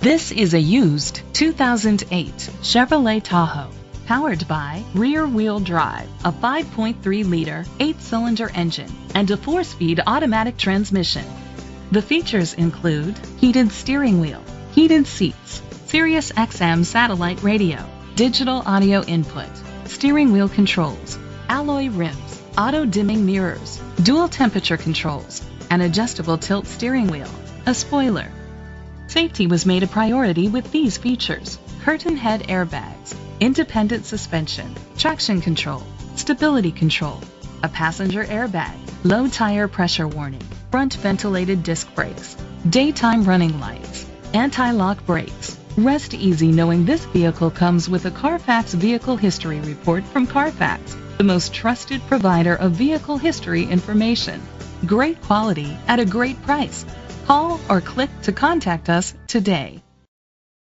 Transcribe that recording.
This is a used 2008 Chevrolet Tahoe, powered by rear-wheel drive, a 5.3-liter, 8-cylinder engine, and a 4-speed automatic transmission. The features include heated steering wheel, heated seats, Sirius XM satellite radio, digital audio input, steering wheel controls, alloy rims, auto-dimming mirrors, dual temperature controls, an adjustable tilt steering wheel, a spoiler. Safety was made a priority with these features: curtain head airbags, independent suspension, traction control, stability control, a passenger airbag, low tire pressure warning, front ventilated disc brakes, daytime running lights, anti-lock brakes. Rest easy knowing this vehicle comes with a Carfax Vehicle History Report from Carfax, the most trusted provider of vehicle history information. Great quality at a great price. Call or click to contact us today.